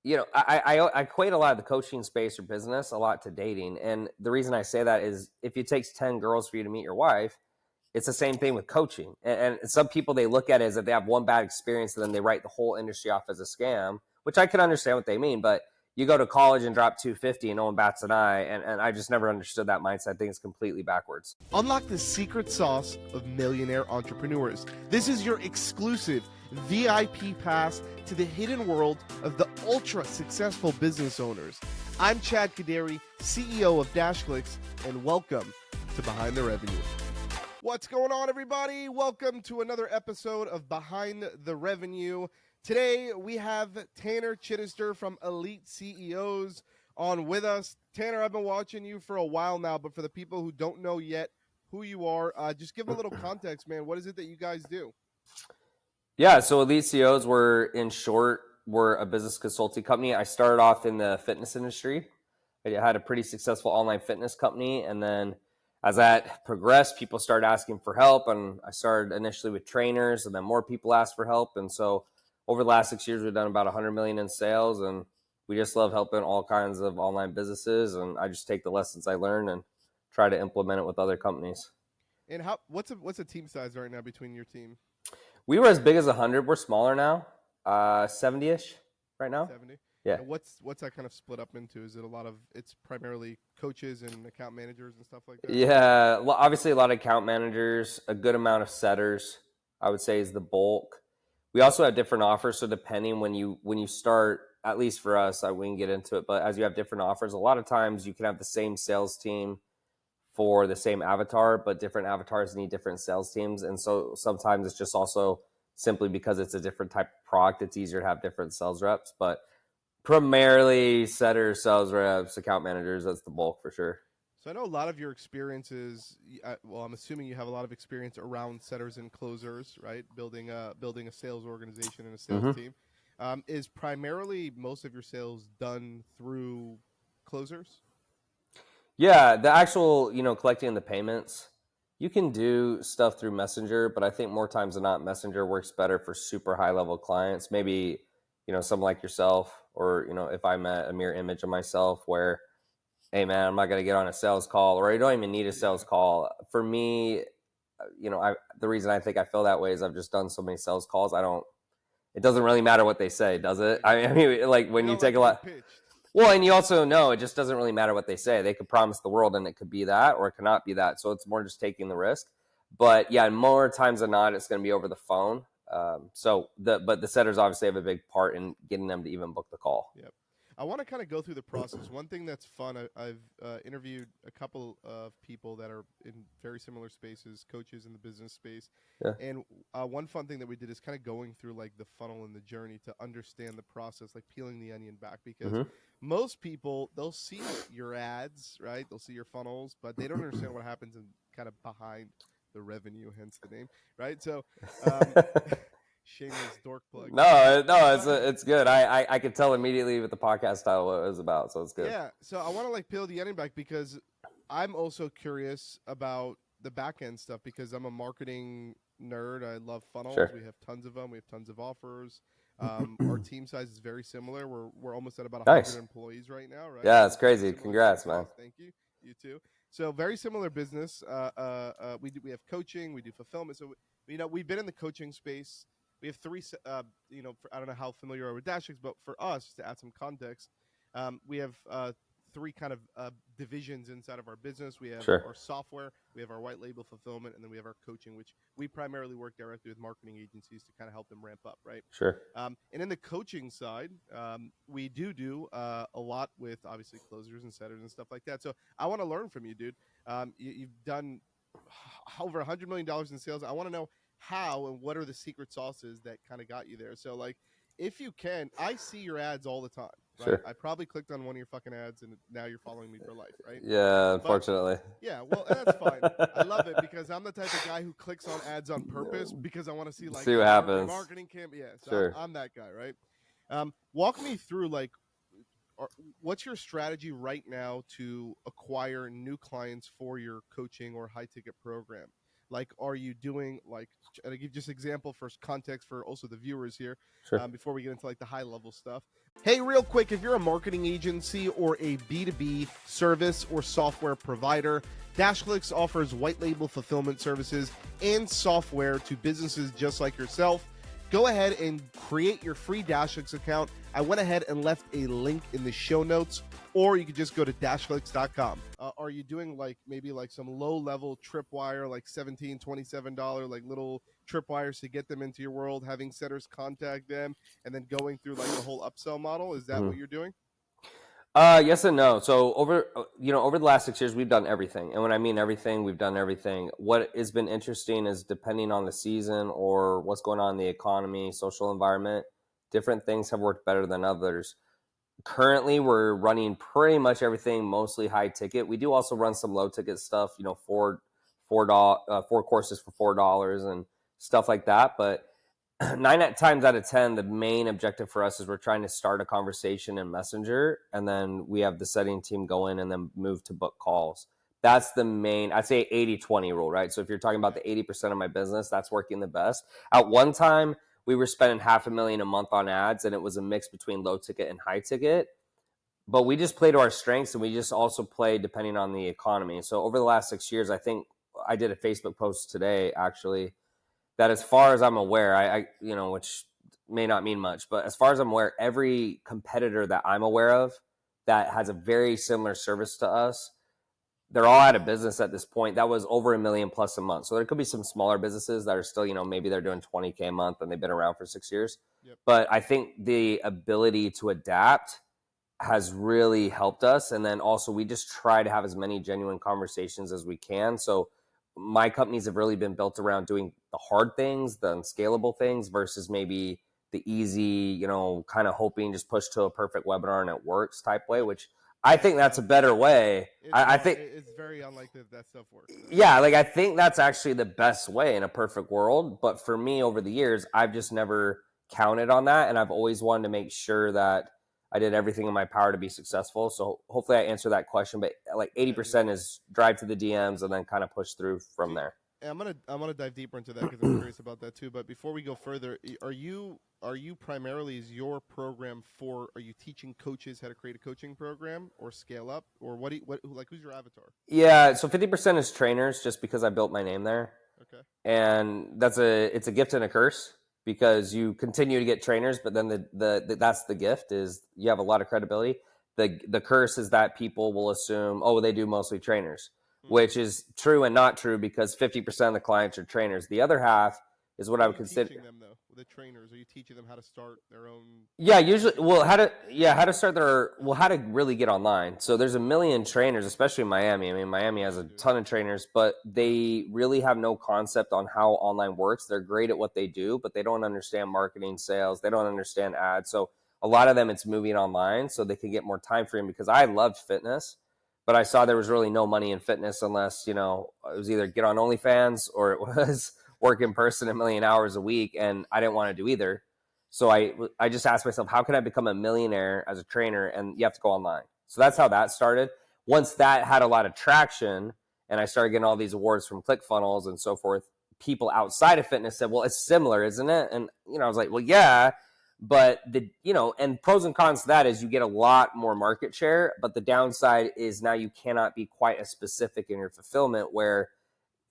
I equate a lot of the coaching space or business a lot to dating. And the reason I say that is if it takes 10 girls for you to meet your wife, it's the same thing with coaching. And some people, they look at it as if they have one bad experience and then they write the whole industry off as a scam, which I can understand what they mean. But you go to college and drop 250 and no one bats an eye. And I just never understood that mindset. I think it's completely backwards. Unlock the secret sauce of millionaire entrepreneurs. This is your exclusive VIP pass to the hidden world of the ultra successful business owners. I'm Chad Kaderi, CEO of DashClicks, and welcome to Behind the Revenue. What's going on, everybody? Welcome to another episode of Behind the Revenue. Today, we have Tanner Chidester from Elite CEOs on with us. Tanner, I've been watching you for a while now, but for the people who don't know yet who you are, just give them a little context, man. What is it that you guys do? Yeah, so Elite CEOs, we're a business consulting company. I started off in the fitness industry. I had a pretty successful online fitness company, and then as that progressed, people started asking for help, and I started initially with trainers, and then more people asked for help. And so over the last 6 years, we've done about 100 million in sales, and we just love helping all kinds of online businesses. And I just take the lessons I learned and try to implement it with other companies. And what's a team size right now between your team? We were as big as 100. We're smaller now, 70-ish right now. 70. Yeah. And what's that kind of split up into? Is it it's primarily coaches and account managers and stuff like that? Yeah, well, obviously a lot of account managers, a good amount of setters, I would say, is the bulk. We also have different offers, so depending when you start, at least for us, we can get into it, but as you have different offers, a lot of times you can have the same sales team for the same avatar, but different avatars need different sales teams. And so sometimes it's just also simply because it's a different type of product, it's easier to have different sales reps. But primarily setters, sales reps, account managers, that's the bulk for sure. So I know a lot of your experiences, I'm assuming you have a lot of experience around setters and closers, right? Building a sales organization and a sales team. Is primarily most of your sales done through closers? Yeah, the actual, collecting the payments, you can do stuff through Messenger, but I think more times than not, Messenger works better for super high level clients. Maybe, someone like yourself, or, if I met a mirror image of myself where, hey man, I'm not going to get on a sales call, or you don't even need a sales call. For me, the reason I think I feel that way is I've just done so many sales calls. It doesn't really matter what they say, does it? I mean, like when you take a lot. Well, and you also know it just doesn't really matter what they say. They could promise the world and it could be that, or it cannot be that. So it's more just taking the risk. But yeah, more times than not, it's going to be over the phone. But the setters obviously have a big part in getting them to even book the call. Yep. I want to kind of go through the process. One thing that's fun, I've interviewed a couple of people that are in very similar spaces, coaches in the business space. Yeah. And one fun thing that we did is kind of going through like the funnel and the journey to understand the process, like peeling the onion back, because most people, they'll see your ads, right? They'll see your funnels, but they don't understand what happens in kind of behind the revenue, hence the name, right? So shameless dork plug. No, it's good. I could tell immediately with the podcast title what it was about, so it's good. Yeah, so I want to like peel the onion back because I'm also curious about the back end stuff because I'm a marketing nerd. I love funnels. Sure. We have tons of them. We have tons of offers. Our team size is very similar. We're almost at about 100 employees right now, right? Yeah, it's crazy. Congrats, man. Thank you. You too. So very similar business. We have coaching. We do fulfillment. So we've been in the coaching space. We have three, I don't know how familiar you are with DashClicks, but for us, to add some context, we have three kind of divisions inside of our business. We have our software, we have our white label fulfillment, and then we have our coaching, which we primarily work directly with marketing agencies to kind of help them ramp up, right? Sure. And in the coaching side, we do a lot with, obviously, closers and setters and stuff like that. So I want to learn from you, dude. You've done over $100 million in sales. I want to know how and what are the secret sauces that kind of got you there. So like, if you can, I see your ads all the time, right? Sure. I probably clicked on one of your fucking ads and now you're following me for life, right? Yeah, unfortunately. Yeah, well, that's fine. I love it because I'm the type of guy who clicks on ads on purpose because I want to see like what happens. Marketing camp. Yeah, so sure. I'm that guy, right? Walk me through like, what's your strategy right now to acquire new clients for your coaching or high ticket program? Like, are you doing like, and I give just example for context for also the viewers here, Sure. before we get into like the high level stuff. Hey, real quick, if you're a marketing agency or a B2B service or software provider, DashClicks offers white label fulfillment services and software to businesses just like yourself. Go ahead and create your free DashClicks account. I went ahead and left a link in the show notes, or you could just go to dashclicks.com. Are you doing like maybe like some low level tripwire, like $17, $27, like little tripwires to get them into your world, having setters contact them, and then going through like the whole upsell model? Is that what you're doing? Yes and no. So over the last 6 years, we've done everything. And when I mean everything, we've done everything. What has been interesting is depending on the season or what's going on in the economy, social environment, different things have worked better than others. Currently, we're running pretty much everything, mostly high ticket. We do also run some low ticket stuff, four courses for $4 and stuff like that. But nine times out of 10, the main objective for us is we're trying to start a conversation in Messenger, and then we have the setting team go in and then move to book calls. That's the main, I'd say 80-20 rule, right? So if you're talking about the 80% of my business, that's working the best. At one time, we were spending $500,000 a month on ads, and it was a mix between low ticket and high ticket. But we just play to our strengths, and we just also play depending on the economy. So over the last 6 years, I think I did a Facebook post today, actually, that as far as I'm aware, I which may not mean much, but as far as I'm aware, every competitor that I'm aware of that has a very similar service to us, they're all out of business at this point. That was over $1 million plus a month. So there could be some smaller businesses that are still, maybe they're doing $20K a month and they've been around for 6 years. Yep. But I think the ability to adapt has really helped us. And then also we just try to have as many genuine conversations as we can. So my companies have really been built around doing the hard things, the unscalable things versus maybe the easy, kind of hoping just push to a perfect webinar and it works type way, which I think that's a better way. I think it's very unlikely that stuff works. Yeah, like I think that's actually the best way in a perfect world. But for me over the years, I've just never counted on that. And I've always wanted to make sure that I did everything in my power to be successful. So hopefully I answer that question. But like 80% is drive to the DMs and then kind of push through from there. And I'm gonna dive deeper into that because I'm curious about that too. But before we go further, are you primarily, is your program for, are you teaching coaches how to create a coaching program or scale up, or who's your avatar? Yeah, so 50% is trainers, just because I built my name there. Okay. And it's a gift and a curse, because you continue to get trainers, but then the that's the gift, is you have a lot of credibility. The curse is that people will assume, oh, they do mostly trainers, which is true and not true, because 50% of the clients are trainers. The other half is what I would consider. Teaching them though, the trainers, are you teaching them how to start their own? Yeah, usually, how to start how to really get online. So there's a million trainers, especially in Miami. I mean, Miami has a ton of trainers, but they really have no concept on how online works. They're great at what they do, but they don't understand marketing, sales. They don't understand ads. So a lot of them, it's moving online so they can get more time freedom, because I loved fitness, but I saw there was really no money in fitness unless, it was either get on OnlyFans or it was work in person 1,000,000 hours a week. And I didn't want to do either. So I just asked myself, how can I become a millionaire as a trainer? And you have to go online. So that's how that started. Once that had a lot of traction and I started getting all these awards from ClickFunnels and so forth, people outside of fitness said, well, it's similar, isn't it? And, I was like, well, yeah, but and pros and cons to that is you get a lot more market share, but the downside is now you cannot be quite as specific in your fulfillment, where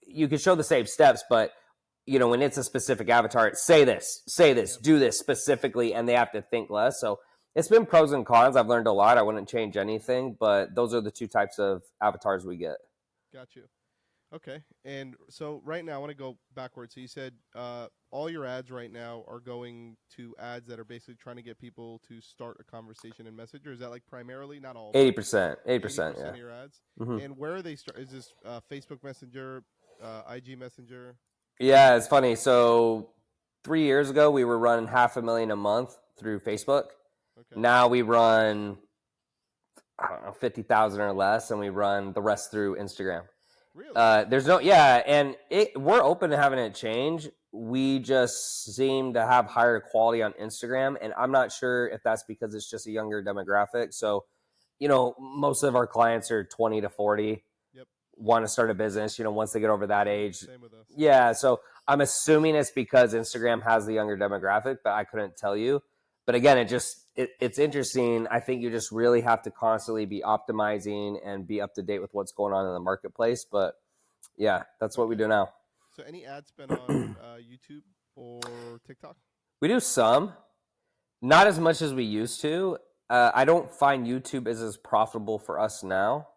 you can show the same steps, but when it's a specific avatar, it's say this, yep, do this specifically, and they have to think less. So it's been pros and cons. I've learned a lot. I wouldn't change anything, but those are the two types of avatars we get. Got you. Okay. And so right now I want to go backwards. So you said all your ads right now are going to ads that are basically trying to get people to start a conversation in Messenger. Is that like primarily, not all? 80%. 80%, yeah. Of your ads. Mm-hmm. And where are they start? Is this Facebook Messenger, IG Messenger? Yeah, it's funny. So 3 years ago, we were running $500,000 a month through Facebook. Okay. Now we run, I don't know, 50,000 or less, and we run the rest through Instagram. Really? And we're open to having it change. We just seem to have higher quality on Instagram, and I'm not sure if that's because it's just a younger demographic. So, most of our clients are 20 to 40. Yep. want to start a business, once they get over that age. Same with us. Yeah, so I'm assuming it's because Instagram has the younger demographic, but I couldn't tell you. But again, it's interesting. I think you just really have to constantly be optimizing and be up to date with what's going on in the marketplace. But yeah, that's what we do now. So any ad spend on YouTube or TikTok? We do some, not as much as we used to. I don't find YouTube is as profitable for us now.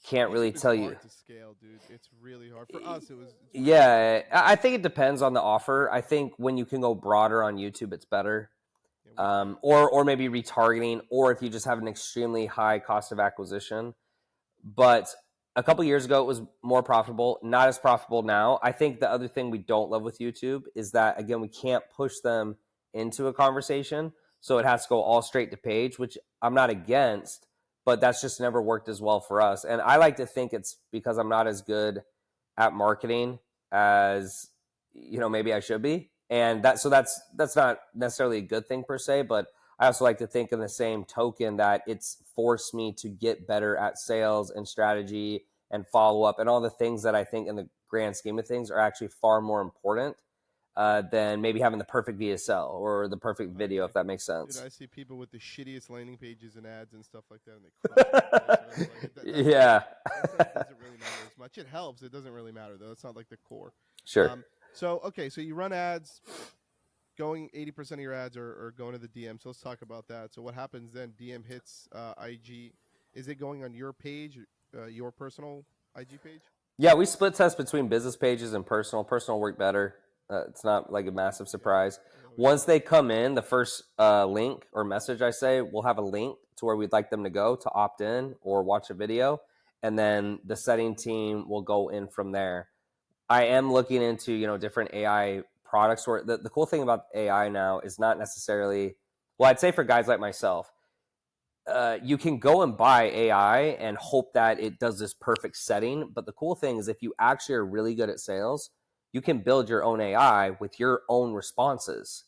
Can't really tell you. Hard to scale, dude. It's really hard for us. Yeah, I think it depends on the offer. I think when you can go broader on YouTube, it's better. Or maybe retargeting, or if you just have an extremely high cost of acquisition. But a couple years ago, it was more profitable. Not as profitable now. I think the other thing we don't love with YouTube is that, again, we can't push them into a conversation. So it has to go all straight to page, which I'm not against, but that's just never worked as well for us. And I like to think it's because I'm not as good at marketing as, maybe I should be. And that's not necessarily a good thing per se, but I also like to think in the same token that it's forced me to get better at sales and strategy and follow up and all the things that I think in the grand scheme of things are actually far more important than maybe having the perfect VSL or the perfect video, if that makes sense. Dude, I see people with the shittiest landing pages and ads and stuff like that, and they crush it. Yeah. That doesn't really matter as much. It helps. It doesn't really matter, though. It's not like the core. Sure. So you run ads. Going 80% of your ads are going to the DM. So let's talk about that. So what happens then? DM hits IG. Is it going on your page, your personal IG page? Yeah, we split test between business pages and personal. Personal work better. It's not like a massive surprise. Once they come in, the first link or message I say, we'll have a link to where we'd like them to go to opt in or watch a video. And then the setting team will go in from there. I am looking into, different AI products where the cool thing about AI now is not necessarily, well, I'd say for guys like myself, you can go and buy AI and hope that it does this perfect setting. But the cool thing is if you actually are really good at sales, you can build your own AI with your own responses.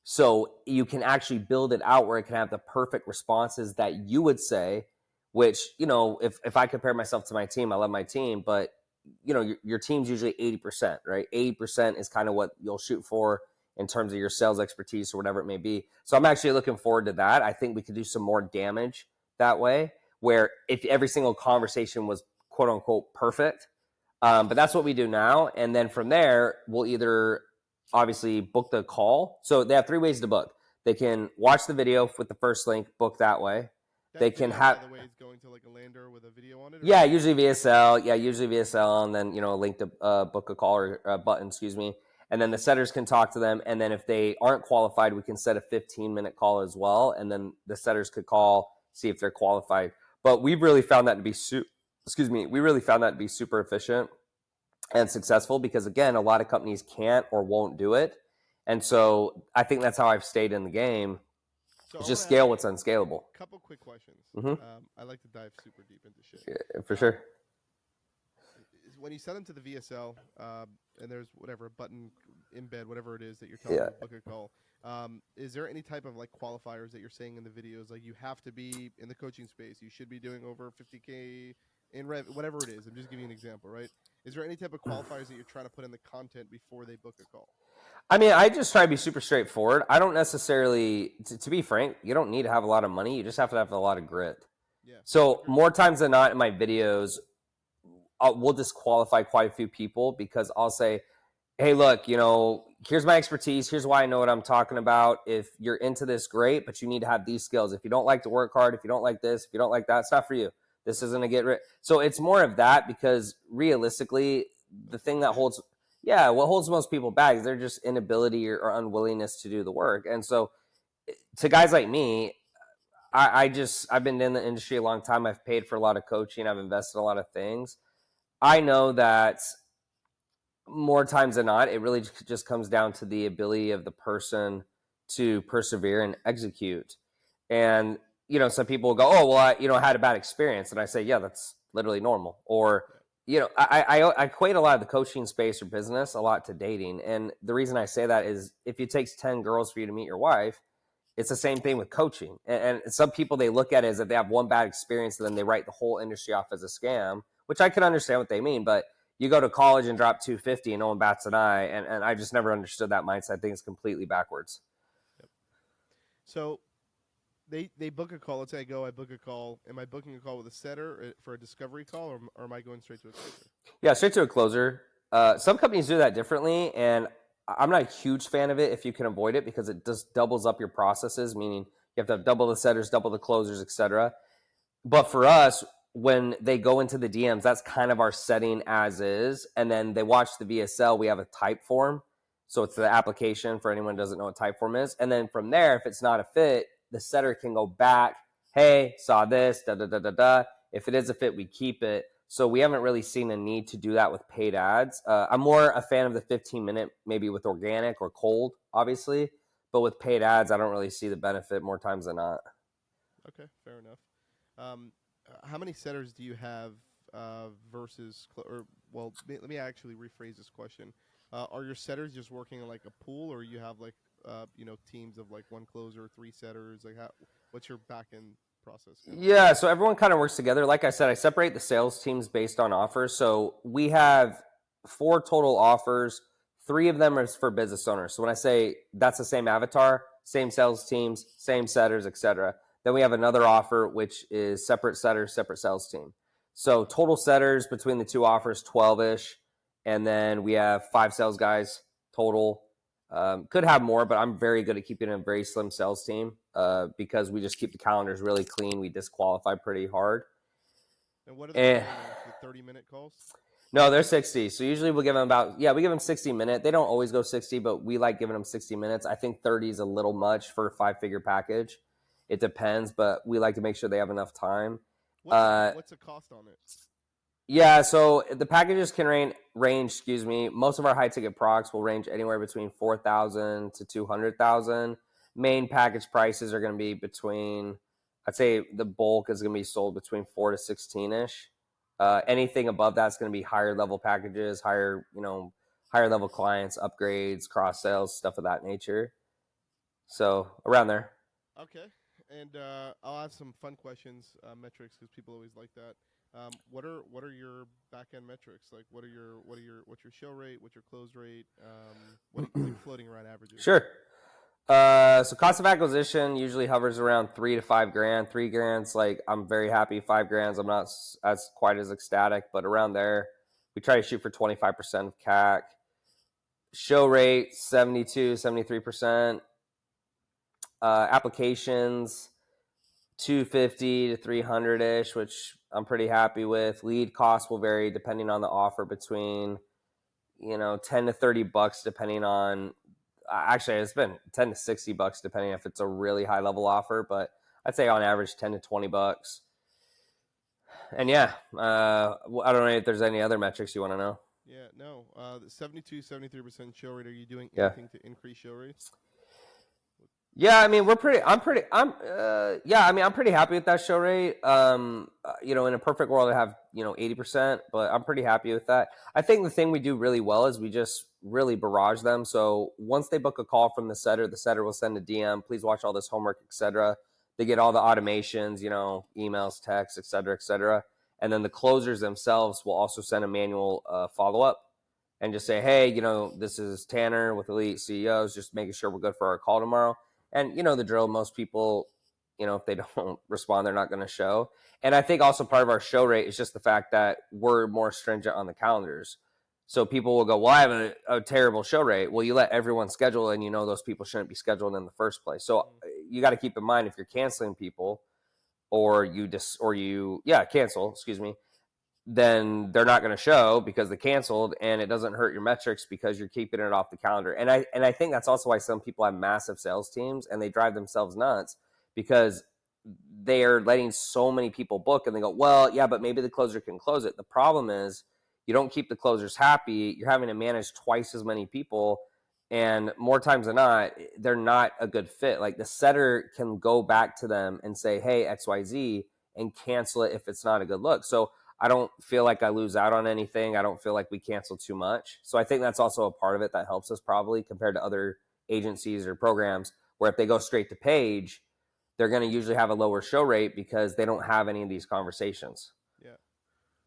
So you can actually build it out where it can have the perfect responses that you would say, which, if I compare myself to my team, I love my team, but your team's usually 80%, right? 80% is kind of what you'll shoot for in terms of your sales expertise or whatever it may be. So I'm actually looking forward to that. I think we could do some more damage that way, where if every single conversation was quote unquote perfect, but that's what we do now. And then from there, we'll either obviously book the call. So they have 3 ways to book. They can watch the video with the first link, book that way. They can have, by the way, it's going to like a lander with a video on it. Yeah, usually VSL, and then a link to book a call or a button, excuse me. And then the setters can talk to them. And then if they aren't qualified, we can set a 15-minute call as well. And then the setters could call, see if they're qualified. But we've really found that to be super efficient and successful because, again, a lot of companies can't or won't do it. And so I think that's how I've stayed in the game. So just scale what's unscalable. Couple quick questions. I like to dive super deep into shit. Yeah, for sure. When you send them to the VSL, and there's whatever button embed, whatever it is that you're telling them to book a call, is there any type of like qualifiers that you're saying in the videos? Like you have to be in the coaching space. You should be doing over 50K in rev, whatever it is. I'm just giving you an example, right? Is there any type of qualifiers that you're trying to put in the content before they book a call? I mean, I just try to be super straightforward. I don't necessarily, to be frank, you don't need to have a lot of money. You just have to have a lot of grit. Yeah. So more times than not in my videos, we'll disqualify quite a few people because I'll say, hey, look, here's my expertise. Here's why I know what I'm talking about. If you're into this, great, but you need to have these skills. If you don't like to work hard, if you don't like this, if you don't like that, it's not for you. This isn't a get rich. So it's more of that because realistically, the thing that holds, what holds most people back is their just inability or unwillingness to do the work. And so to guys like me, I've been in the industry a long time. I've paid for a lot of coaching. I've invested in a lot of things. I know that more times than not, it really just comes down to the ability of the person to persevere and execute. And, some people will go, oh, well, I had a bad experience. And I say, yeah, that's literally normal. Or, I equate a lot of the coaching space or business a lot to dating. And the reason I say that is if it takes 10 girls for you to meet your wife, it's the same thing with coaching. And some people, they look at it as if they have one bad experience and then they write the whole industry off as a scam, which I can understand what they mean, but you go to college and drop 250 and no one bats an eye. And I just never understood that mindset. I think it's completely backwards. Yep. So they book a call. Let's say I book a call. Am I booking a call with a setter for a discovery call, or am I going straight to a closer? Yeah, straight to a closer. Some companies do that differently, and I'm not a huge fan of it if you can avoid it because it just doubles up your processes, meaning you have to have double the setters, double the closers, etc. But for us, when they go into the DMs, that's kind of our setting as is. And then they watch the VSL, we have a type form. So it's the application for anyone who doesn't know what type form is. And then from there, if it's not a fit, the setter can go back, hey, saw this, da da da da da. If it is a fit, we keep it. So we haven't really seen a need to do that with paid ads. I'm more a fan of the 15-minute, maybe with organic or cold, obviously. But with paid ads, I don't really see the benefit more times than not. Okay, fair enough. How many setters do you have versus, let me actually rephrase this question. Are your setters just working in like a pool, or you have like, teams of like one closer, three setters? Like, what's your back end process? Yeah, so everyone kind of works together. Like I said, I separate the sales teams based on offers. So we have 4 total offers. 3 of them are for business owners. So when I say that's the same avatar, same sales teams, same setters, etc. Then we have another offer, which is separate setters, separate sales team. So total setters between the 2 offers, 12-ish. And then we have 5 sales guys total. Could have more, but I'm very good at keeping a very slim sales team because we just keep the calendars really clean. We disqualify pretty hard. And what are the 30-minute calls? No, they're 60. So usually we'll give them we give them 60 minutes. They don't always go 60, but we like giving them 60 minutes. I think 30 is a little much for a 5-figure package. It depends, but we like to make sure they have enough time. What's the cost on it? Yeah, so the packages can range. Most of our high ticket products will range anywhere between 4,000 to 200,000. Main package prices are going to be between, I'd say the bulk is going to be sold between 4 to 16-ish. Anything above that's going to be higher level packages, higher level clients, upgrades, cross sales, stuff of that nature. So around there. Okay, and I'll have some fun questions, metrics, because people always like that. What are your back end metrics? Like, what's your show rate? What's your close rate? What are you floating around averages? Sure. So cost of acquisition usually hovers around 3 to 5 grand. 3 grand's like I'm very happy. 5 grand's I'm not as quite as ecstatic, but around there, we try to shoot for 25% of CAC. Show rate 72, 73%. Applications 250 to 300-ish, which I'm pretty happy with. Lead cost will vary depending on the offer between, 10 to 30 bucks depending on, actually it's been 10 to 60 bucks depending if it's a really high level offer, but I'd say on average 10 to 20 bucks. And yeah, I don't know if there's any other metrics you want to know. Yeah, no. 72, 73% show rate. Are you doing anything to increase show rates? Yeah, I mean, I'm pretty happy with that show rate. In a perfect world, I have, 80%, but I'm pretty happy with that. I think the thing we do really well is we just really barrage them. So once they book a call from the setter will send a DM, please watch all this homework, etc. They get all the automations, emails, texts, etc. And then the closers themselves will also send a manual follow-up and just say, hey, this is Tanner with Elite CEOs, just making sure we're good for our call tomorrow. And the drill, most people, if they don't respond, they're not going to show. And I think also part of our show rate is just the fact that we're more stringent on the calendars. So people will go, well, I have a terrible show rate. Well, you let everyone schedule and those people shouldn't be scheduled in the first place. So you got to keep in mind if you're canceling people or you cancel, then they're not going to show because they canceled, and it doesn't hurt your metrics because you're keeping it off the calendar. And I think that's also why some people have massive sales teams and they drive themselves nuts because they are letting so many people book and they go, well, yeah, but maybe the closer can close it. The problem is you don't keep the closers happy. You're having to manage twice as many people, and more times than not, they're not a good fit. Like the setter can go back to them and say, hey, XYZ, and cancel it if it's not a good look. So I don't feel like I lose out on anything. I don't feel like we cancel too much. So I think that's also a part of it that helps us probably compared to other agencies or programs where if they go straight to page, they're going to usually have a lower show rate because they don't have any of these conversations. Yeah.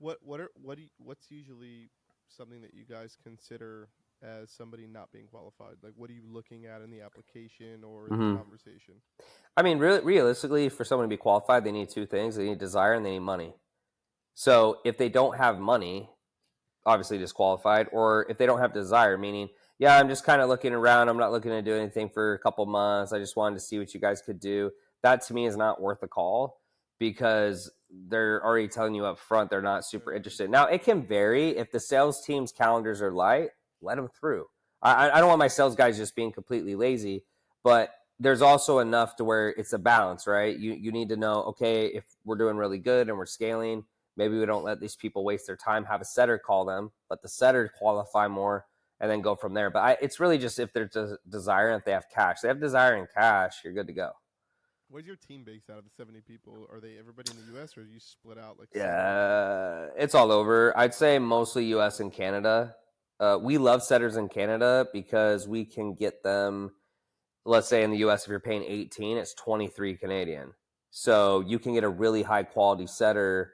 What's usually something that you guys consider as somebody not being qualified? Like, what are you looking at in the application or in the Hmm. conversation? I mean, realistically, for someone to be qualified, they need two things: they need desire and they need money. So if they don't have money, obviously disqualified. Or if they don't have desire, meaning, yeah, I'm just kind of looking around, I'm not looking to do anything for a couple months, I just wanted to see what you guys could do, that to me is not worth the call, because they're already telling you up front they're not They're super not interested. interested. Now it can vary. If the sales team's calendars are light, let them through. I don't want my sales guys just being completely lazy, but there's also enough to where it's a balance, right? You need to know, okay, if we're doing really good and we're scaling, maybe we don't let these people waste their time. Have a setter call them, let the setter qualify more, and then go from there. But it's really just if there's a desire and if they have cash. They have desire and cash, you're good to go. Where's your team based out of the 70 people? Are they everybody in the U.S. or are you split out like setters? Yeah, it's all over. I'd say mostly U.S. and Canada. We love setters in Canada because we can get them. Let's say in the U.S., if you're paying 18, it's 23 Canadian. So you can get a really high quality setter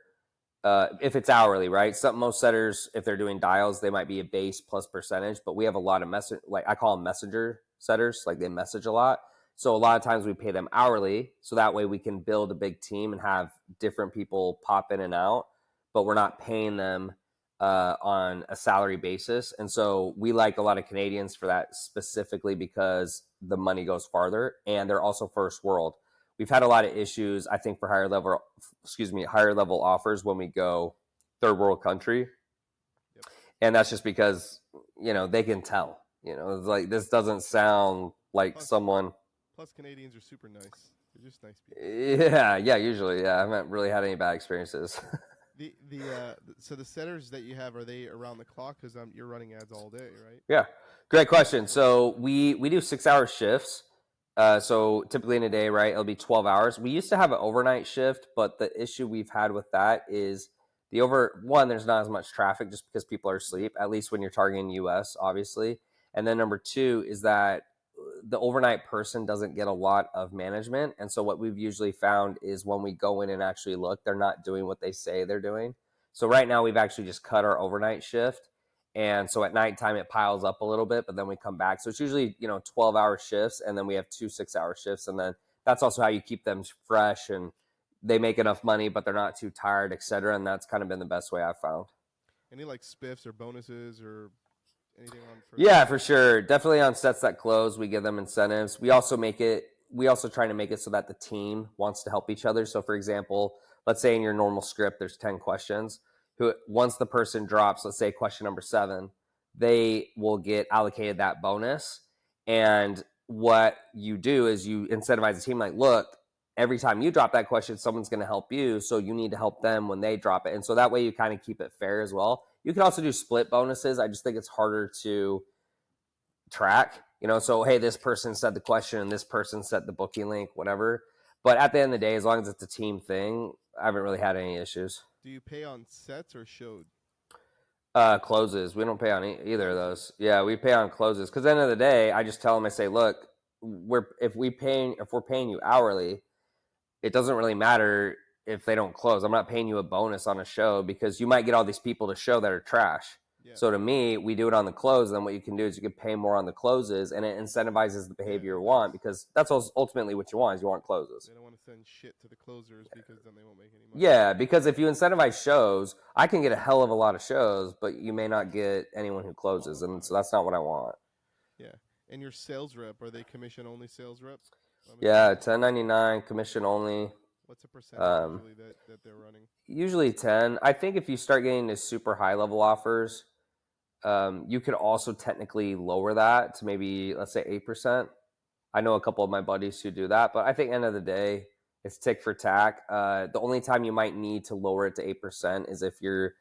if it's hourly, right? Most setters, if they're doing dials, they might be a base plus percentage, but we have a lot of like I call them messenger setters, like they message a lot. So a lot of times we pay them hourly, so that way we can build a big team and have different people pop in and out, but we're not paying them on a salary basis. And so we like a lot of Canadians for that, specifically because the money goes farther and they're also first world. We've had a lot of issues, I think, for higher level offers when we go third world country, Yep. and that's just because they can tell. It's like, this doesn't sound like Plus, someone. plus Canadians are super nice. They're just nice people. Yeah, usually, yeah. I haven't really had any bad experiences. So the setters that you have, are they around the clock? Because you're running ads all day, right? Yeah, great question. So we do 6 hour shifts. So typically in a day, right, it'll be 12 hours. We used to have an overnight shift, but the issue we've had with that is there's not as much traffic just because people are asleep, at least when you're targeting US, obviously. And then number two is that the overnight person doesn't get a lot of management. And so what we've usually found is when we go in and actually look, they're not doing what they say they're doing. So right now we've actually just cut our overnight shift. And so at nighttime it piles up a little bit, but then we come back. So it's usually 12-hour shifts, and then we have 2 6-hour shifts, and then that's also how you keep them fresh and they make enough money, but they're not too tired, etc. And that's kind of been the best way I've found. Any like spiffs or bonuses or anything on for Yeah, that? for sure. Definitely on sets that close, we give them incentives. We also try to make it so that the team wants to help each other. So for example, let's say in your normal script there's 10 questions. Once the person drops, let's say question number 7, they will get allocated that bonus. And what you do is you incentivize the team, like, look, every time you drop that question, someone's going to help you. So you need to help them when they drop it. And so that way you kind of keep it fair as well. You can also do split bonuses. I just think it's harder to track, so hey, this person said the question and this person set the booking link, whatever. But at the end of the day, as long as it's a team thing, I haven't really had any issues. Do you pay on sets or showed Closes, we don't pay on either of closes? those. Yeah, we pay on closes, because at the end of the day, I just tell them, I say, look, if we're paying you hourly, it doesn't really matter if they don't close. I'm not paying you a bonus on a show, because you might get all these people to show that are trash. Yeah, So to me, we do it on the close. And then what you can do is you can pay more on the closes, and it incentivizes the yeah, behavior it you want, does. because that's ultimately what you want, is you want closes. They don't want to send shit to the closers because then they won't make any money. Yeah, because if you incentivize shows, I can get a hell of a lot of shows, but you may not get anyone who closes, and so that's not what I want. Yeah. And your sales rep, are they commission only sales rep? I'm Yeah, assuming. 1099 commission only. What's the percentage Um, usually that they're running? Usually 10. I think if you start getting to super high level offers, you could also technically lower that to maybe, let's say, 8%. I know a couple of my buddies who do that, but I think end of the day, it's tick for tack. The only time you might need to lower it to 8% is if you're,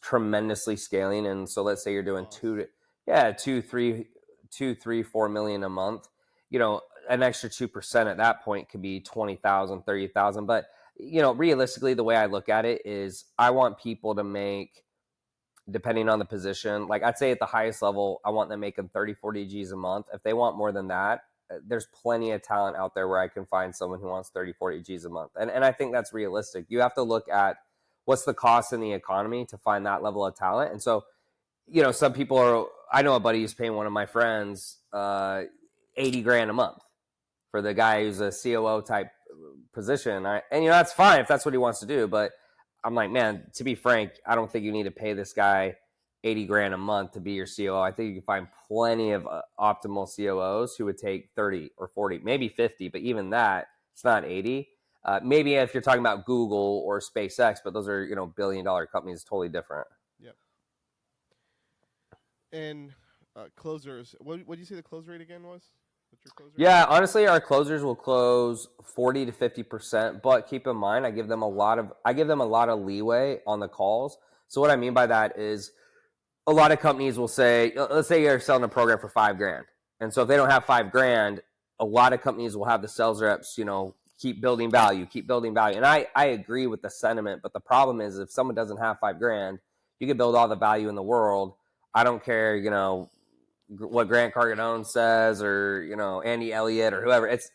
tremendously scaling. And so let's say you're doing Boss. yeah, 2, 3, 4 million a month. An extra 2% at that point could be 20,000, 30,000. But realistically, the way I look at it is I want people to make, depending on the position, like I'd say at the highest level, I want them making 30, 40 G's a month. If they want more than that, there's plenty of talent out there where I can find someone who wants 30, 40 G's a month. And I think that's realistic. You have to look at what's the cost in the economy to find that level of talent. And so, some people are. I know a buddy who's paying one of my friends 80 grand a month for the guy who's a COO type position. And that's fine if that's what he wants to do. But I'm like, man, to be frank, I don't think you need to pay this guy 80 grand a month to be your COO. I think you can find plenty of optimal COOs who would take 30 or 40, maybe 50, but even that, it's not 80. Maybe if you're talking about Google or SpaceX, but those are, billion-dollar companies, totally different. Yep. And closers, what do you say the close rate again was? What's your close rate? Yeah, honestly, our closers will close 40 to 50%, but keep in mind, I give them a lot of leeway on the calls. So what I mean by that is a lot of companies will say, let's say you're selling a program for $5,000. And so if they don't have $5,000, a lot of companies will have the sales reps, keep building value. And I agree with the sentiment, but the problem is if someone doesn't have $5,000, you can build all the value in the world. I don't care, what Grant Cardone says or, Andy Elliott or whoever. It's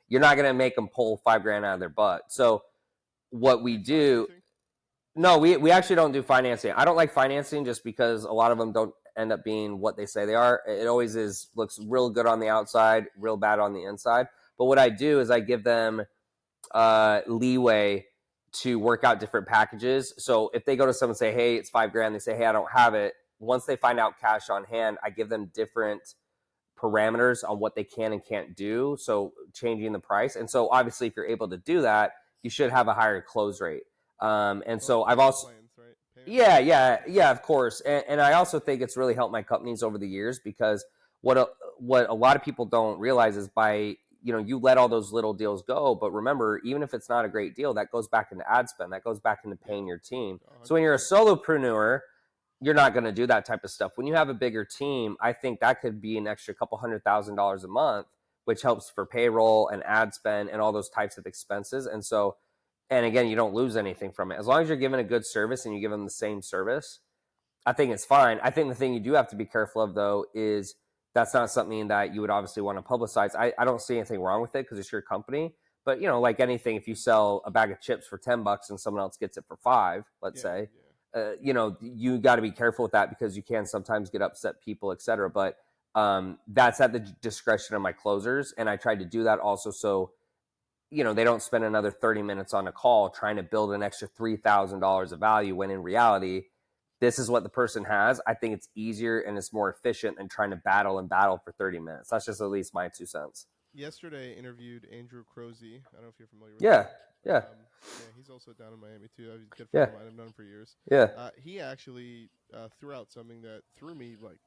you're not going to make them pull $5,000 out of their butt. So what we do, no, we actually don't do financing. I don't like financing just because a lot of them don't end up being what they say they are. It always looks real good on the outside, real bad on the inside. But what I do is I give them leeway to work out different packages. So if they go to someone and say, hey, it's $5,000, they say, hey, I don't have it. Once they find out cash on hand, I give them different parameters on what they can and can't do. So changing the price. And so obviously, if you're able to do that, you should have a higher close rate. And so I've also, plans, right? yeah, of course. And I also think it's really helped my companies over the years because what a lot of people don't realize is by, you let all those little deals go. But remember, even if it's not a great deal, that goes back into ad spend. That goes back into paying your team. So when you're a solopreneur, you're not going to do that type of stuff. When you have a bigger team, I think that could be an extra couple $100,000 a month, which helps for payroll and ad spend and all those types of expenses. And so, and again, you don't lose anything from it. As long as you're giving a good service and you give them the same service, I think it's fine. I think the thing you do have to be careful of, though, is that's not something that you would obviously want to publicize. I don't see anything wrong with it because it's your company. But, like anything, if you sell a bag of chips for $10 and someone else gets it for $5, let's say, you got to be careful with that because you can sometimes get upset people, et cetera. But that's at the discretion of my closers. And I tried to do that also so, they don't spend another 30 minutes on a call trying to build an extra $3,000 of value when in reality, this is what the person has. I think it's easier and it's more efficient than trying to battle for 30 minutes. That's just at least my 2 cents. Yesterday, interviewed Andrew Crozy. I don't know if you're familiar with him. Yeah, yeah, he's also down in Miami too. He's a good yeah. friend of mine. I've known him for years. Yeah. He actually threw out something that threw me like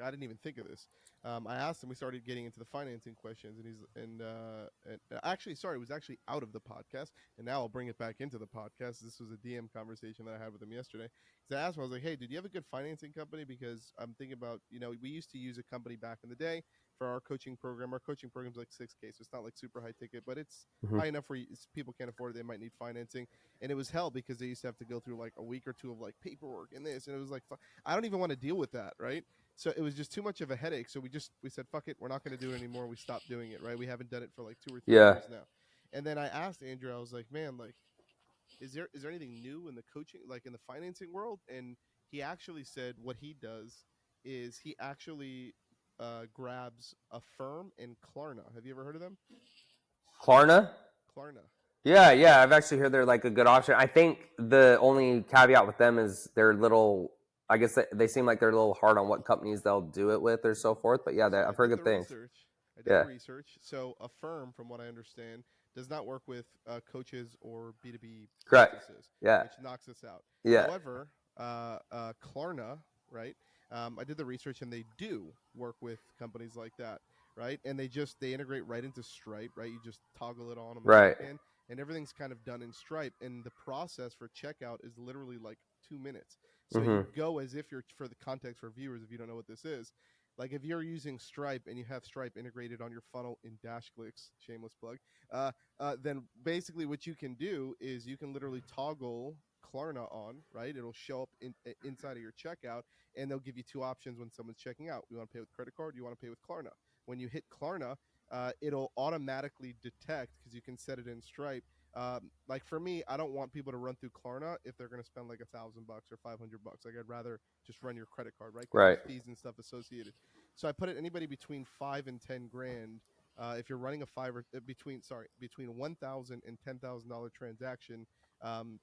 I didn't even think of this. I asked him. We started getting into the financing questions, and actually, sorry, it was actually out of the podcast, and now I'll bring it back into the podcast. This was a DM conversation that I had with him yesterday. Because I asked him, I was like, "Hey, did you have a good financing company? Because I'm thinking about, we used to use a company back in the day for our coaching program. Our coaching program's like $6K, so it's not like super high ticket, but it's high enough where people can't afford it. They might need financing, and it was hell because they used to have to go through like a week or two of like paperwork and this, and it was like, I don't even want to deal with that, right? So it was just too much of a headache. So we said, fuck it, we're not going to do it anymore. We stopped doing it, right? We haven't done it for like 2 or 3 years now. And then I asked Andrew, I was like, man, like, is there anything new in the coaching, like in the financing world? And he actually said what he does is he actually grabs a firm in Klarna. Have you ever heard of them? Klarna? Klarna. Yeah. I've actually heard they're like a good option. I think the only caveat with them is they're little. I guess they seem like they're a little hard on what companies they'll do it with or so forth. But yeah, I've heard good things. I did the research. So a firm, from what I understand, does not work with coaches or B2B businesses, which knocks us out. Yeah. However, Klarna, right? I did the research, and they do work with companies like that, right? And they integrate right into Stripe, right? You just toggle it on the back end, and everything's kind of done in Stripe. And the process for checkout is literally like 2 minutes. So you go as if you're, for the context for viewers, if you don't know what this is, like if you're using Stripe and you have Stripe integrated on your funnel in DashClicks, shameless plug, then basically what you can do is you can literally toggle Klarna on, right? It'll show up inside of your checkout, and they'll give you 2 options when someone's checking out. You want to pay with credit card? You want to pay with Klarna? When you hit Klarna, it'll automatically detect, because you can set it in Stripe, Like for me, I don't want people to run through Klarna if they're going to spend like $1,000 or $500. Like I'd rather just run your credit card, right? Because Right. there's fees and stuff associated. So I put it anybody between 5 and 10 grand. If you're running a between 1,000 and $10,000 transaction, um,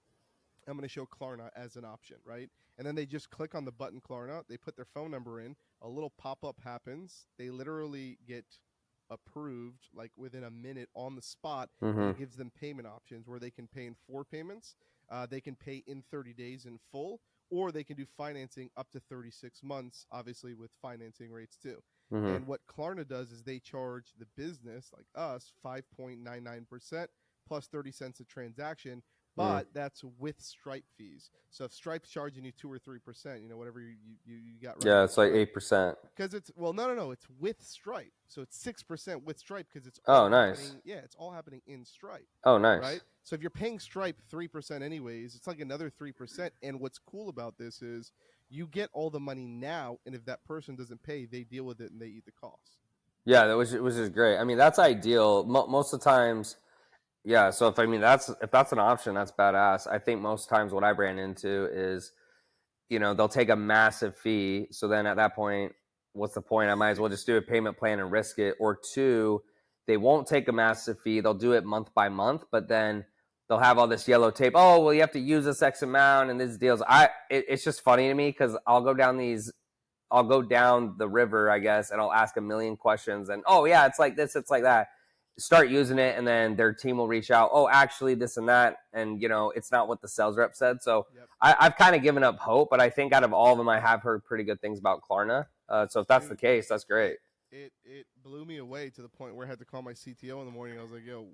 I'm going to show Klarna as an option, right? And then they just click on the button Klarna, they put their phone number in, a little pop up happens. They literally get approved like within a minute on the spot, and Mm-hmm. it gives them payment options where they can pay in 4 payments. They can pay in 30 days in full, or they can do financing up to 36 months, obviously with financing rates too. Mm-hmm. And what Klarna does is they charge the business, like us, 5.99% plus 30 cents a transaction, Mm. but that's with Stripe fees. So if Stripe's charging you 2 or 3%, whatever you got running Yeah, with it's like Stripe, 8%. because it's no, it's with Stripe, so it's 6% with Stripe because it's all Oh, nice. happening. Yeah, it's all happening in Stripe, Oh, nice. right? So if you're paying Stripe 3% anyways, it's like another 3%. And what's cool about this is you get all the money now, and if that person doesn't pay, they deal with it and they eat the cost. Yeah, that was which is great. I mean, that's ideal. Most of the times, yeah. So if that's an option, that's badass. I think most times what I ran into is, they'll take a massive fee. So then at that point, what's the point? I might as well just do a payment plan and risk it. Or two, they won't take a massive fee. They'll do it month by month, but then they'll have all this yellow tape. Oh, well, you have to use this X amount and these deals. It's just funny to me because I'll go down the river, I guess, and I'll ask a million questions. And oh yeah, it's like this, it's like that. Start using it, and then their team will reach out. Oh, actually, this and that, and it's not what the sales rep said. So Yep. I've kind of given up hope, but I think out of all of them, I have heard pretty good things about Klarna. So if that's the Dude, case, that's great. it blew me away to the point where I had to call my CTO in the morning. I was like, "Yo,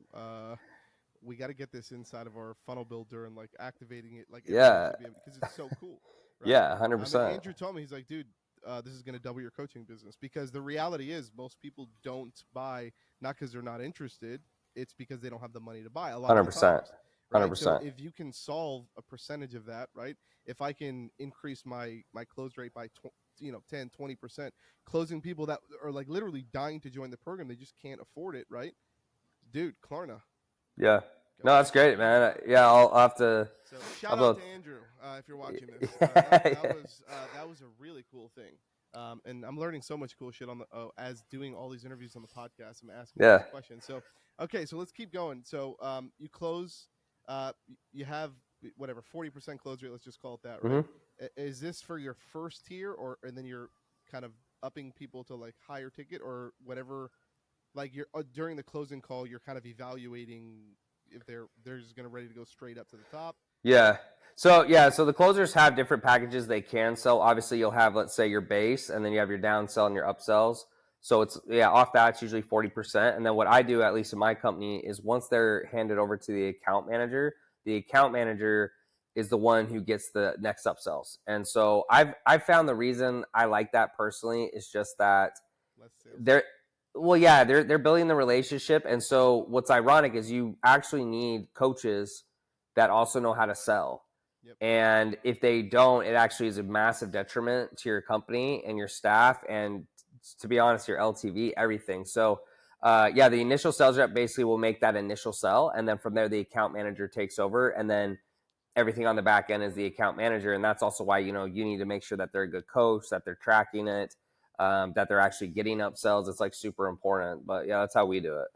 we got to get this inside of our funnel builder and like activating it, like everybody Yeah, should be able because it's so cool, right?" yeah, hundred I mean, percent, Andrew told me, he's like, "Dude, this is going to double your coaching business," because the reality is most people don't buy not because they're not interested, it's because they don't have the money to buy a lot of hundred the percent, times, hundred right? So percent. if you can solve a percentage of that, right? If I can increase my close rate by 10 20%, closing people that are like literally dying to join the program, they just can't afford it, right? Dude, Klarna, Yeah, go no, that's check it great, out. man. Yeah, I'll have to. So I'll shout out go. to Andrew if you're watching this. That was a really cool thing, and I'm learning so much cool shit on the as doing all these interviews on the podcast. I'm asking all Yeah. these questions. So okay, so let's keep going. So you close, you have whatever 40% close rate. Let's just call it that, right? Mm-hmm. Is this for your first tier, or and then you're kind of upping people to like higher ticket or whatever? Like you're during the closing call, you're kind of evaluating if they're just gonna ready to go straight up to the top. Yeah. So the closers have different packages they can sell. Obviously, you'll have, let's say, your base, and then you have your downsell and your upsells. So it's, yeah, off that it's usually 40%. And then what I do, at least in my company, is once they're handed over to the account manager is the one who gets the next upsells. And so I've found the reason I like that personally is just that Less sales. they're well, yeah, they're building the relationship. And so what's ironic is you actually need coaches that also know how to sell. Yep. And if they don't, it actually is a massive detriment to your company and your staff, and to be honest, your LTV, everything. So yeah, the initial sales rep basically will make that initial sell, and then from there the account manager takes over, and then everything on the back end is the account manager. And that's also why you need to make sure that they're a good coach, that they're tracking it, that they're actually getting upsells. It's like super important. But yeah, that's how we do it.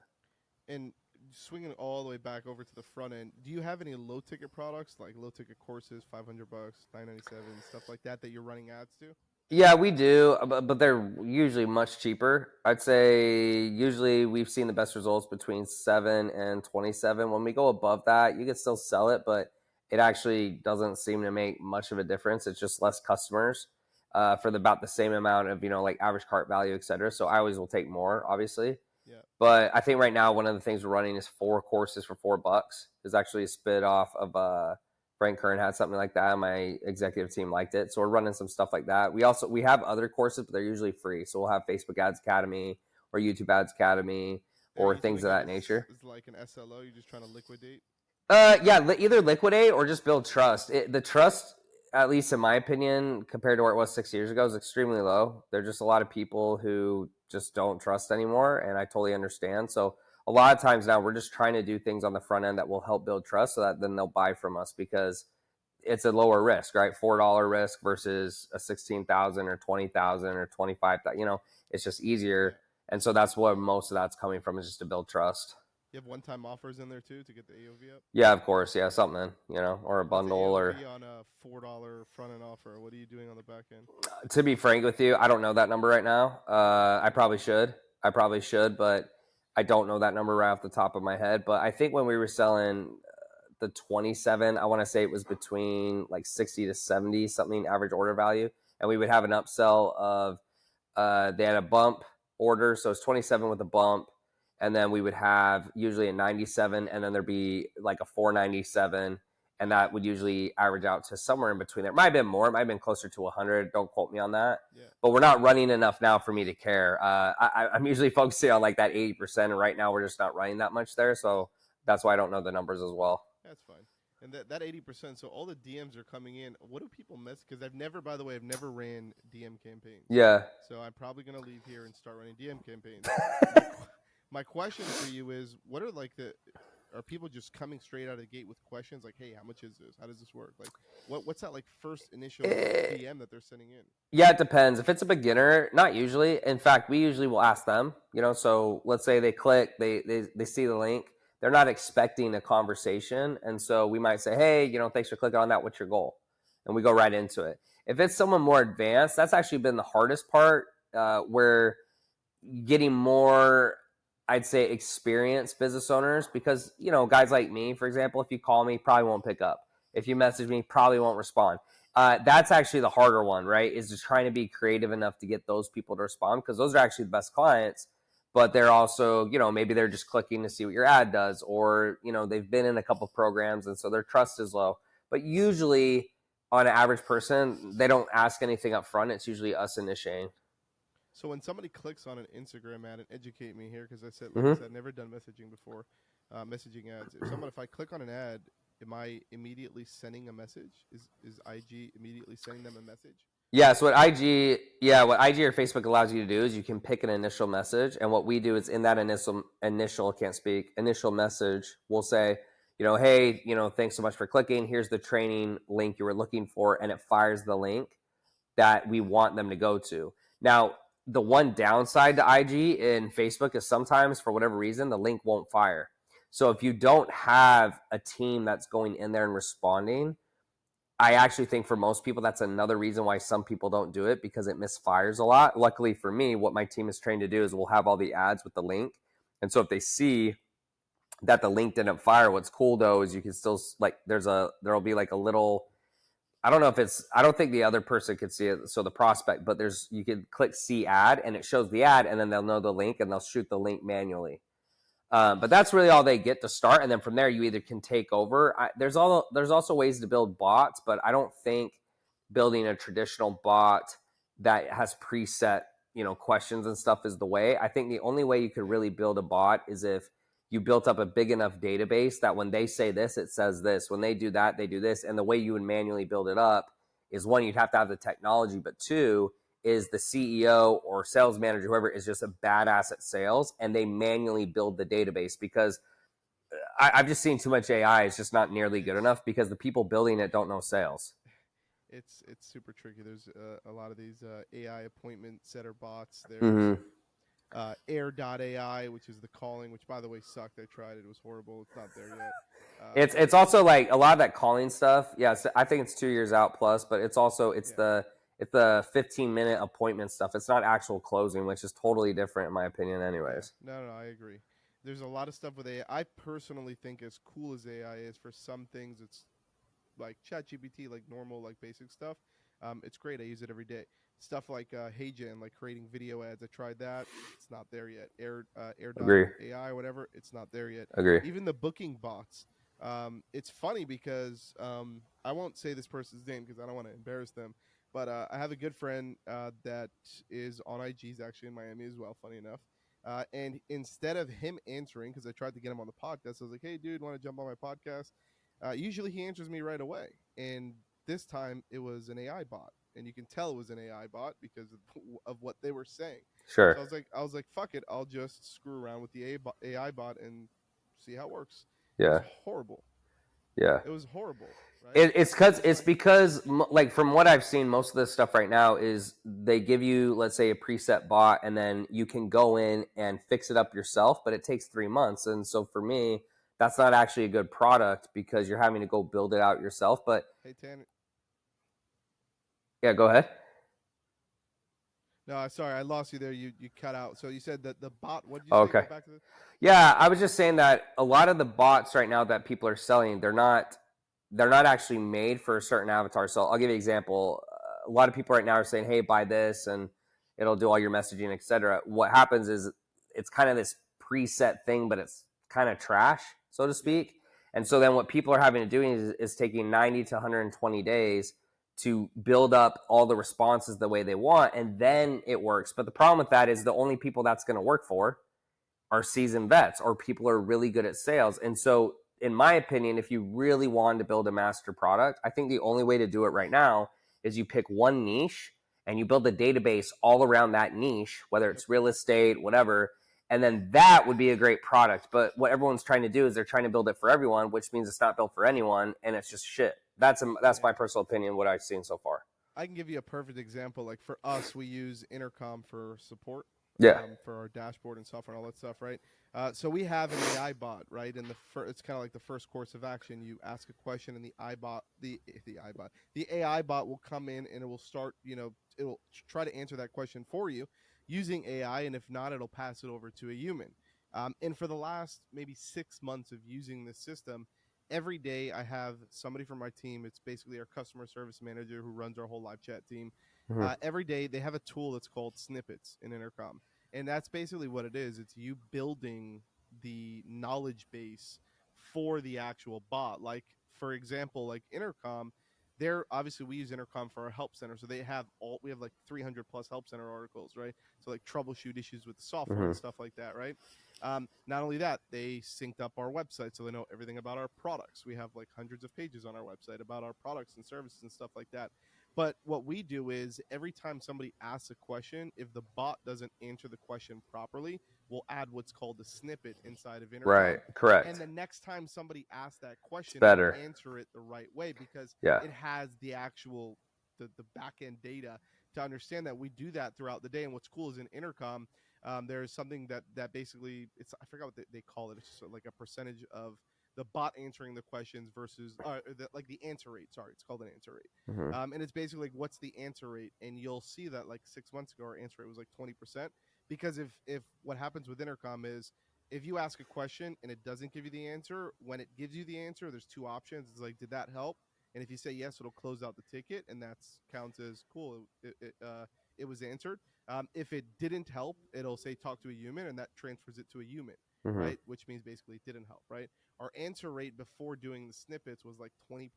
And swinging all the way back over to the front end, do you have any low ticket products like low ticket courses, $500, $997, stuff like that that you're running ads to? Yeah, we do, but they're usually much cheaper. I'd say usually we've seen the best results between 7 and 27. When we go above that, you can still sell it, but it actually doesn't seem to make much of a difference. It's just less customers for about the same amount of, like average cart value, et cetera. So I always will take more, obviously. Yeah. But I think right now one of the things we're running is 4 courses for $4. Is actually a spit off of Frank Kern had something like that, and my executive team liked it. So we're running some stuff like that. We have other courses, but they're usually free. So we'll have Facebook Ads Academy or YouTube Ads Academy or things of that nature. It's like an SLO. You're just trying to liquidate. Yeah, either liquidate or just build trust. The trust, at least in my opinion, compared to where it was 6 years ago, is extremely low. There's just a lot of people who just don't trust anymore, and I totally understand. So a lot of times now we're just trying to do things on the front end that will help build trust so that then they'll buy from us because it's a lower risk, right? $4 risk versus a 16,000 or 20,000 or 25,000. It's just easier, and so that's what most of that's coming from is just to build trust. You have one-time offers in there too to get the AOV up. Yeah, of course, yeah, something, or a What's the bundle or. AOV on a $4 front end offer? What are you doing on the back end? To be frank with you, I don't know that number right now. I probably should. But I don't know that number right off the top of my head. But I think when we were selling the 27, I want to say it was between like 60 to 70 something average order value, and we would have an upsell of they had a bump order, so it's 27 with a bump, and then we would have usually a 97, and then there'd be like a 497, and that would usually average out to somewhere in between there. It might have been more, it might have been closer to 100. Don't quote me on that. Yeah. But we're not running enough now for me to care. I'm usually focusing on like that 80%, and right now we're just not running that much there, so that's why I don't know the numbers as well. That's fine. And that 80%, so all the DMs are coming in. What do people miss? Because I've never ran DM campaigns. Yeah. So I'm probably going to leave here and start running DM campaigns. My question for you is, what are are people just coming straight out of the gate with questions like, hey, how much is this? How does this work? Like, what's that like first initial DM that they're sending in? Yeah, it depends. If it's a beginner, not usually. In fact, we usually will ask them, so let's say they click, they see the link. They're not expecting a conversation. And so we might say, hey, thanks for clicking on that. What's your goal? And we go right into it. If it's someone more advanced, that's actually been the hardest part, where getting more, I'd say, experienced business owners, because, guys like me, for example, if you call me, probably won't pick up. If you message me, probably won't respond. That's actually the harder one, right? Is just trying to be creative enough to get those people to respond, because those are actually the best clients. But they're also, maybe they're just clicking to see what your ad does, or, they've been in a couple of programs, and so their trust is low. But usually, on an average person, they don't ask anything up front. It's usually us initiating. So when somebody clicks on an Instagram ad, and educate me here, because I said, I've never done messaging before, messaging ads. If I click on an ad, am I immediately sending a message? Is IG immediately sending them a message? Yeah, so what IG or Facebook allows you to do is you can pick an initial message, and what we do is in that initial message, we'll say, hey, thanks so much for clicking. Here's the training link you were looking for, and it fires the link that we want them to go to. Now, the one downside to IG and Facebook is sometimes, for whatever reason, the link won't fire. So if you don't have a team that's going in there and responding, I actually think for most people, that's another reason why some people don't do it, because it misfires a lot. Luckily for me, what my team is trained to do is we'll have all the ads with the link. And so if they see that the link didn't fire, what's cool though is you can still, like, there'll be like a little, I don't think the other person could see it, so the prospect, but you can click see ad and it shows the ad, and then they'll know the link and they'll shoot the link manually. But that's really all they get to start, and then from there you either can take over. There's also ways to build bots, but I don't think building a traditional bot that has preset questions and stuff is the way. I think the only way you could really build a bot is if you built up a big enough database that when they say this, it says this. When they do that, they do this. And the way you would manually build it up is, one, you'd have to have the technology, but two, is the CEO or sales manager, whoever, is just a badass at sales, and they manually build the database, because I've just seen too much AI. It's just not nearly good enough, because the people building it don't know sales. It's super tricky. There's a lot of these AI appointment setter bots. There's Air.ai, which is the calling, which by the way sucked. I tried it. It was horrible. It's not there yet. It's also like a lot of that calling stuff. Yeah, I think it's 2 years out plus, but it's the 15-minute appointment stuff. It's not actual closing, which is totally different in my opinion anyways. No, I agree. There's a lot of stuff with AI. I personally think, as cool as AI is, for some things it's like ChatGPT, like normal, like basic stuff. It's great. I use it every day. Stuff like HeyGen, like creating video ads. I tried that. It's not there yet. Air.ai, whatever. It's not there yet. Agree. Even the booking bots. It's funny because I won't say this person's name because I don't want to embarrass them. But I have a good friend that is on IG. He's actually in Miami as well, funny enough. And instead of him answering, because I tried to get him on the podcast, I was like, hey, dude, want to jump on my podcast? Usually he answers me right away. And this time it was an AI bot. and you can tell it was an AI bot because of what they were saying. Sure. So I was like, fuck it, I'll just screw around with the AI bot and see how it works. It was Yeah. horrible. Yeah. It was horrible, right? It's because like from what I've seen, most of this stuff right now is they give you, let's say, a preset bot, and then you can go in and fix it up yourself, but it takes 3 months. And so for me, that's not actually a good product because you're having to go build it out yourself. But Hey Tanner, yeah, go ahead. no, sorry, I lost you there. You cut out. So you said that the bot. What did you Oh, say? okay. Go back to the. Yeah, I was just saying that a lot of the bots right now that people are selling, they're not actually made for a certain avatar. So I'll give you an example. A lot of people right now are saying, "Hey, buy this, and it'll do all your messaging, etc." What happens is it's kind of this preset thing, but it's kind of trash, so to Yep. speak. And so then what people are having to do is taking 90 to 120 days to build up all the responses the way they want, and then it works. But the problem with that is the only people that's going to work for are seasoned vets or people are really good at sales. And so, in my opinion, if you really want to build a master product, I think the only way to do it right now is you pick one niche and you build a database all around that niche, whether Yep. it's real estate, whatever. And then that would be a great product. But what everyone's trying to do is they're trying to build it for everyone, which means it's not built for anyone, and it's just shit. That's my Yeah. personal opinion. What I've seen so far. I can give you a perfect example. Like for us, we use Intercom for support, Yeah. for our dashboard and software and all that stuff, right? So we have an AI bot, right? And it's kind of like the first course of action. You ask a question, and the AI bot will come in and it will start. It'll try to answer that question for you using AI, and if not, it'll pass it over to a human. And for the last maybe 6 months of using this system, every day I have somebody from my team. It's basically our customer service manager who runs our whole live chat team. Mm-hmm. Every day they have a tool that's called snippets in Intercom, and that's basically what it is. It's you building the knowledge base for the actual bot. Like for example, like Intercom, they're obviously we use Intercom for our help center, so we have like 300 plus help center articles, right? So like troubleshoot issues with the software Mm-hmm. and stuff like that, right? Not only that, they synced up our website so they know everything about our products. We have like hundreds of pages on our website about our products and services and stuff like that. But what we do is every time somebody asks a question, if the bot doesn't answer the question properly, we'll add what's called a snippet inside of Right. Intercom. And Correct. the next time somebody asks that It's question, it'll better. answer it the right way because Yeah. it has the actual the back end data to understand that. We do that throughout the day. And what's cool is in Intercom, there's something that basically it's I forgot what they call it. It's just like a percentage of the bot answering the questions versus like the answer rate. Sorry, it's called an answer rate. Mm-hmm. And it's basically like what's the answer rate, and you'll see that like 6 months ago our answer rate was like 20%. Because if what happens with Intercom is if you ask a question and it doesn't give you the answer, when it gives you the answer, there's two options. It's like, did that help? And if you say yes, it'll close out the ticket, and that's counts as cool. It was answered. If it didn't help, it'll say talk to a human, and that transfers it to a human, Mm-hmm. right? Which means basically it didn't help, right? Our answer rate before doing the snippets was like 20%.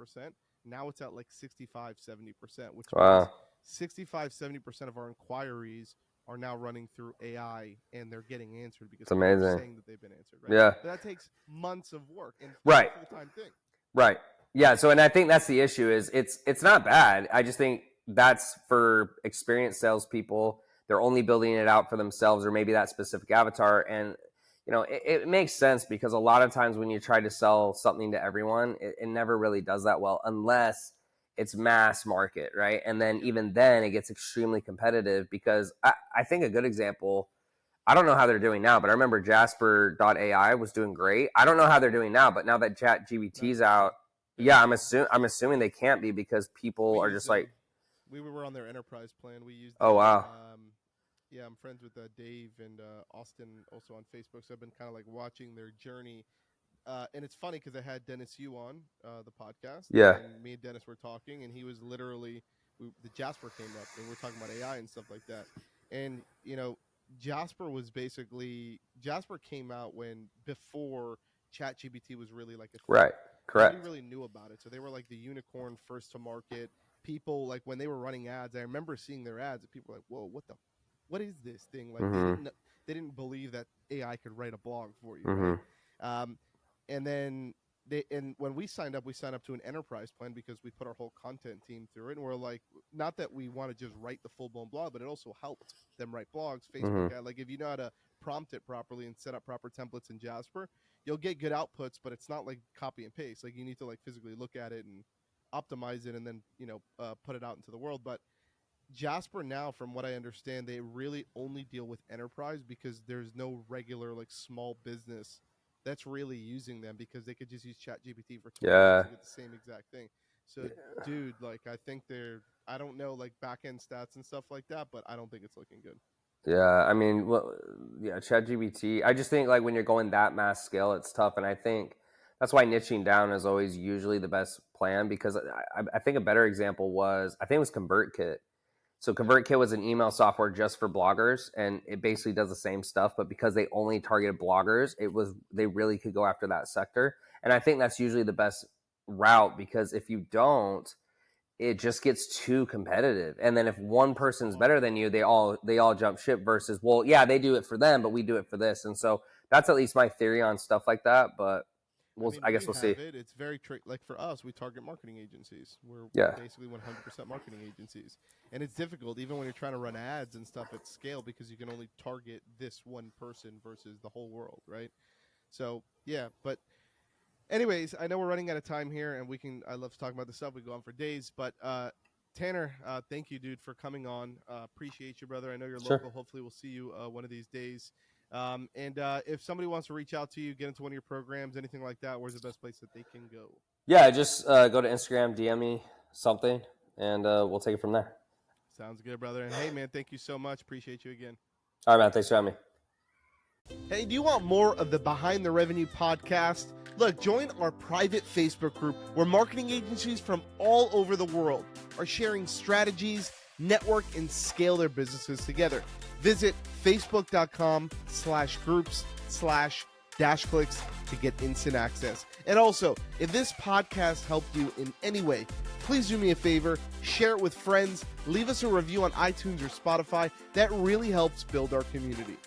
Now it's at like 65, 70%, which means Wow. 65, 70% of our inquiries are now running through AI and they're getting answered because It's people are amazing. saying that they've been answered, right? Yeah. But that takes months of work and it's a Right. full-time thing. Right. Yeah. So, and I think that's the issue is it's not bad. I just think that's for experienced salespeople. They're only building it out for themselves or maybe that specific avatar. And, it makes sense because a lot of times when you try to sell something to everyone, it never really does that well unless it's mass market. Right. And then Yep. even then it gets extremely competitive because I think a good example, I don't know how they're doing now, but I remember Jasper.ai was doing great. I don't know how they're doing now, but now that Chat Not GBT's good. out, Yeah. yeah, I'm assuming they can't be because We people are use just like, them. We were on their enterprise plan. We used oh them. wow, Yeah, I'm friends with Dave and Austin also on Facebook, so I've been kind of like watching their journey. And it's funny because I had Dennis Yu on the podcast, yeah, and me and Dennis were talking, and he was literally the Jasper came up, and we're talking about AI and stuff like that. And Jasper came out when before ChatGPT was really like a thing. right, Nobody correct, really knew about it, so they were like the unicorn first to market. People like when they were running ads, I remember seeing their ads, and people were like, "Whoa, what is this thing?" Like mm-hmm, they didn't believe that AI could write a blog for you, mm-hmm, right? And then and when we signed up to an enterprise plan because we put our whole content team through it, and we're like, not that we want to just write the full blown blog, but it also helped them write blogs, Facebook Mm-hmm. ad. Like if you know how to prompt it properly and set up proper templates in Jasper, you'll get good outputs, but it's not like copy and paste. Like you need to like physically look at it and optimize it and then put it out into the world. But Jasper now, from what I understand, they really only deal with enterprise because there's no regular like small business that's really using them, because they could just use ChatGPT for 20 minutes Yeah. and get the same exact thing. So, dude, like I think I don't know like backend stats and stuff like that, but I don't think it's looking good. Yeah, I mean, well, yeah, ChatGPT. I just think like when you're going that mass scale, it's tough, and I think that's why niching down is always usually the best plan. Because I think a better example was, I think it was ConvertKit. So ConvertKit was an email software just for bloggers, and it basically does the same stuff, but because they only targeted bloggers, they really could go after that sector. And I think that's usually the best route, because if you don't, it just gets too competitive. And then if one person's better than you, they all jump ship, versus, well, yeah, they do it for them, but we do it for this. And so that's at least my theory on stuff like that. But I guess we'll see. It's very tricky. Like for us, we target marketing agencies. We're Yeah. basically 100% marketing agencies, and it's difficult even when you're trying to run ads and stuff at scale, because you can only target this one person versus the whole world, right? So yeah, but anyways, I know we're running out of time here, and I love to talk about this stuff. We go on for days, but Tanner, thank you, dude, for coming on. Appreciate you, brother. I know you're Sure. local. Hopefully, we'll see you one of these days. And if somebody wants to reach out to you, get into one of your programs, anything like that, where's the best place that they can go? Yeah, just go to Instagram, DM me something, and we'll take it from there. Sounds good, brother. And hey, man, thank you so much. Appreciate you again. All right, man. Thanks for having me. Hey, do you want more of the Behind the Revenue podcast? Look, join our private Facebook group where marketing agencies from all over the world are sharing strategies, network, and scale their businesses together. Visit facebook.com/groups/-clicks to get instant access. And also, if this podcast helped you in any way, please do me a favor, share it with friends, leave us a review on iTunes or Spotify. That really helps build our community.